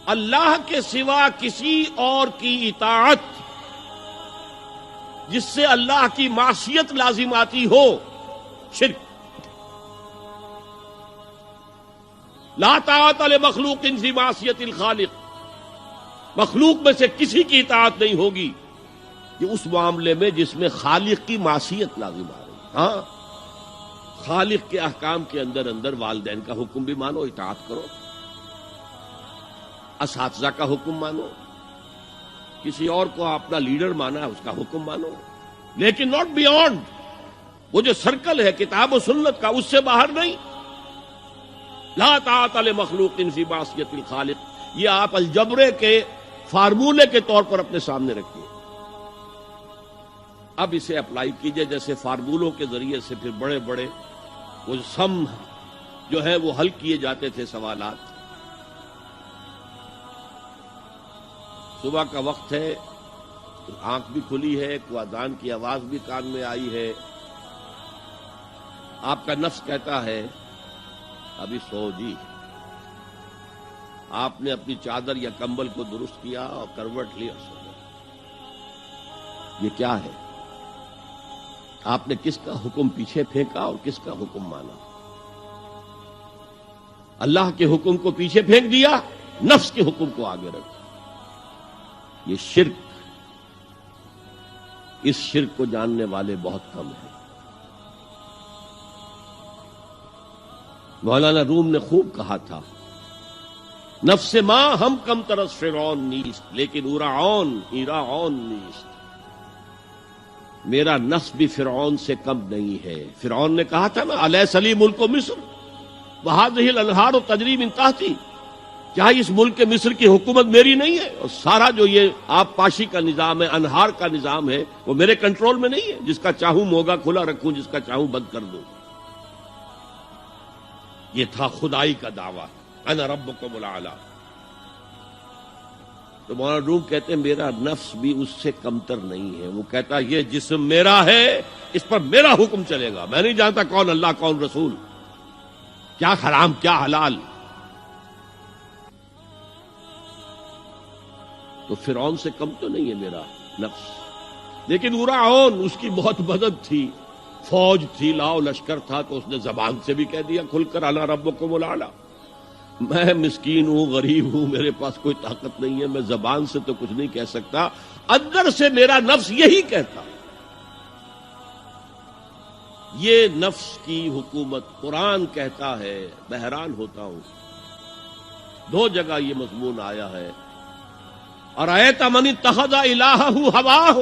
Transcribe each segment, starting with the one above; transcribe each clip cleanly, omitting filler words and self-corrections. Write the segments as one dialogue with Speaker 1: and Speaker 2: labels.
Speaker 1: اللہ کے سوا کسی اور کی اطاعت جس سے اللہ کی معصیت لازم آتی ہو، شرک۔ لا طاعت لمخلوق فی معصیت الخالق، مخلوق میں سے کسی کی اطاعت نہیں ہوگی کہ اس معاملے میں جس میں خالق کی معصیت لازم آ رہی ہے۔ ہاں، خالق کے احکام کے اندر اندر والدین کا حکم بھی مانو، اطاعت کرو، اساتذہ کا حکم مانو، کسی اور کو اپنا لیڈر مانا ہے اس کا حکم مانو، لیکن ناٹ بیونڈ۔ وہ جو سرکل ہے کتاب و سنت کا، اس سے باہر نہیں۔ لا طاعت لمخلوق فی معصیت الخالق، یہ آپ الجبرے کے فارمولے کے طور پر اپنے سامنے رکھیے۔ اب اسے اپلائی کیجئے، جیسے فارمولوں کے ذریعے سے پھر بڑے بڑے وہ سم جو ہے وہ حل کیے جاتے تھے سوالات۔ صبح کا وقت ہے، آنکھ بھی کھلی ہے، کوئی اذان کی آواز بھی کان میں آئی ہے، آپ کا نفس کہتا ہے ابھی سو جی۔ آپ نے اپنی چادر یا کمبل کو درست کیا اور کروٹ لی اور سو گئے۔ یہ کیا ہے؟ آپ نے کس کا حکم پیچھے پھینکا اور کس کا حکم مانا؟ اللہ کے حکم کو پیچھے پھینک دیا، نفس کے حکم کو آگے رکھا۔ یہ شرک، اس شرک کو جاننے والے بہت کم ہیں۔ مولانا روم نے خوب کہا تھا، نفس ماں ہم کم ترس فرعون نیست لیکن اورعون ایراعون نیست۔ میرا نفس بھی فرعون سے کم نہیں ہے۔ فرعون نے کہا تھا نا، الیس لی ملک مصر وہذہ الانہار تجری من تحتی، کیا اس ملک مصر کی حکومت میری نہیں ہے؟ اور سارا جو یہ آب پاشی کا نظام ہے، انہار کا نظام ہے، وہ میرے کنٹرول میں نہیں ہے؟ جس کا چاہوں موگا کھلا رکھوں، جس کا چاہوں بند کر دوں۔ یہ تھا خدائی کا دعویٰ، انا ربکم الاعلی۔ تو مولانا روم کہتے ہیں میرا نفس بھی اس سے کمتر نہیں ہے۔ وہ کہتا یہ جسم میرا ہے، اس پر میرا حکم چلے گا، میں نہیں جانتا کون اللہ کون رسول، کیا حرام کیا حلال۔ تو فرعون سے کم تو نہیں ہے میرا نفس، لیکن اورعون اس کی بہت مدد تھی، فوج تھی، لاؤ لشکر تھا، تو اس نے زبان سے بھی کہہ دیا کھل کر انا ربکم الاعلی۔ میں مسکین ہوں، غریب ہوں، میرے پاس کوئی طاقت نہیں ہے، میں زبان سے تو کچھ نہیں کہہ سکتا، اندر سے میرا نفس یہی کہتا۔ یہ نفس کی حکومت قرآن کہتا ہے، میں حیران ہوتا ہوں۔ دو جگہ یہ مضمون آیا ہے، ارأیت من اتخذ الہہ ہواہ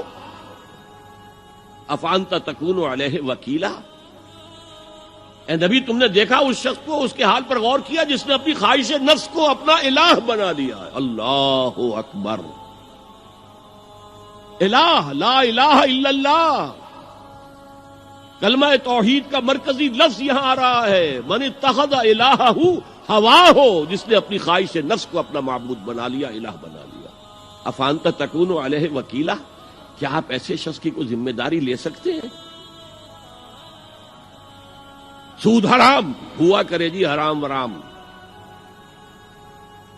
Speaker 1: افانت تکون علیہ وکیلا۔ اے نبی، تم نے دیکھا اس شخص کو، اس کے حال پر غور کیا جس نے اپنی خواہش نفس کو اپنا الہ بنا لیا ہے۔ اللہ اکبر، الہ، لا الہ الا اللہ، کلمہ توحید کا مرکزی لفظ یہاں آ رہا ہے، من اتخذ الہہ ہواہ، جس نے اپنی خواہش نفس کو اپنا معبود بنا لیا، الہ بنا لیا۔ افانت تکون علیہ وکیلا، کیا آپ ایسے شخص کی کوئی ذمہ داری لے سکتے ہیں؟ سود حرام ہوا کرے جی، حرام ورام،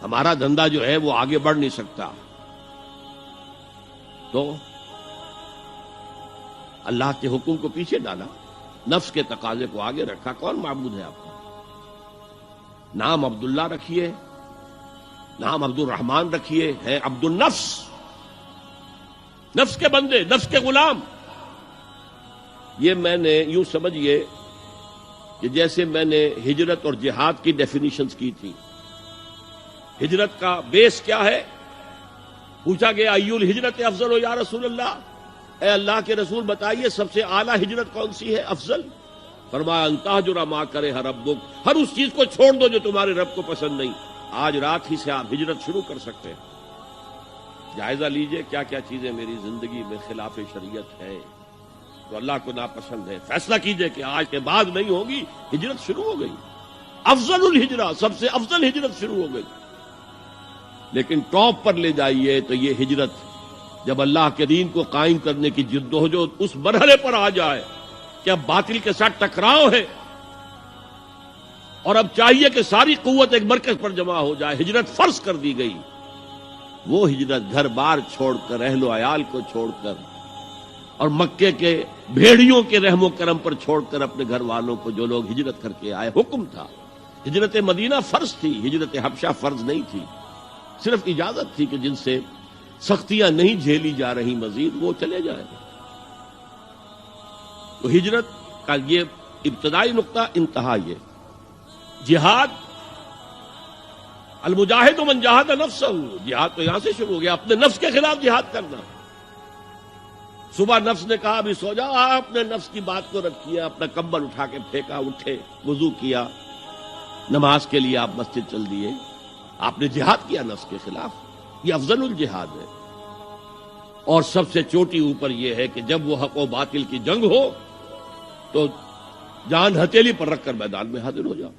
Speaker 1: ہمارا دھندا جو ہے وہ آگے بڑھ نہیں سکتا۔ تو اللہ کے حکم کو پیچھے ڈالا، نفس کے تقاضے کو آگے رکھا۔ کون معبود ہے آپ کا؟ نام عبداللہ رکھیے، نام عبد الرحمن رکھیے، ہے عبد النفس، نفس کے بندے، نفس کے غلام۔ یہ میں نے یوں سمجھیے کہ جیسے میں نے ہجرت اور جہاد کی ڈیفینیشنز کی تھی۔ ہجرت کا بیس کیا ہے؟ پوچھا گیا ایو الہجرت افضل یا رسول اللہ، اے اللہ کے رسول بتائیے سب سے اعلیٰ ہجرت کون سی ہے، افضل؟ فرمایا ان تہجر ما کرہ ربک، ہر اس چیز کو چھوڑ دو جو تمہارے رب کو پسند نہیں۔ آج رات ہی سے آپ ہجرت شروع کر سکتے ہیں۔ جائزہ لیجئے کیا کیا چیزیں میری زندگی میں خلاف شریعت ہے، تو اللہ کو ناپسند ہے، فیصلہ کیجئے کہ آج کے بعد نہیں ہوگی، ہجرت شروع ہو گئی۔ افضل الہجرہ، سب سے افضل ہجرت شروع ہو گئی۔ لیکن ٹاپ پر لے جائیے تو یہ ہجرت جب اللہ کے دین کو قائم کرنے کی جدوجہد اس مرحلے پر آ جائے کہ اب باطل کے ساتھ ٹکراؤ ہے اور اب چاہیے کہ ساری قوت ایک مرکز پر جمع ہو جائے، ہجرت فرض کر دی گئی، وہ ہجرت گھر بار چھوڑ کر، اہل و عیال کو چھوڑ کر، اور مکے کے بھیڑیوں کے رحم و کرم پر چھوڑ کر اپنے گھر والوں کو جو لوگ ہجرت کر کے آئے، حکم تھا۔ ہجرت مدینہ فرض تھی، ہجرت حبشہ فرض نہیں تھی، صرف اجازت تھی کہ جن سے سختیاں نہیں جھیلی جا رہی مزید وہ چلے جائیں۔ تو ہجرت کا یہ ابتدائی نقطہ، انتہا یہ جہاد، المجاہد من جاہد نفسہ، جہاد تو یہاں سے شروع ہو گیا، اپنے نفس کے خلاف جہاد کرنا۔ صبح نفس نے کہا ابھی سو جاؤ، آپ نے نفس کی بات کو رد کیا، اپنا کمبل اٹھا کے پھینکا، اٹھے، وضو کیا، نماز کے لیے آپ مسجد چل دیے، آپ نے جہاد کیا نفس کے خلاف۔ یہ افضل الجہاد ہے، اور سب سے چوٹی اوپر یہ ہے کہ جب وہ حق و باطل کی جنگ ہو تو جان ہتھیلی پر رکھ کر میدان میں حاضر ہو جاؤ۔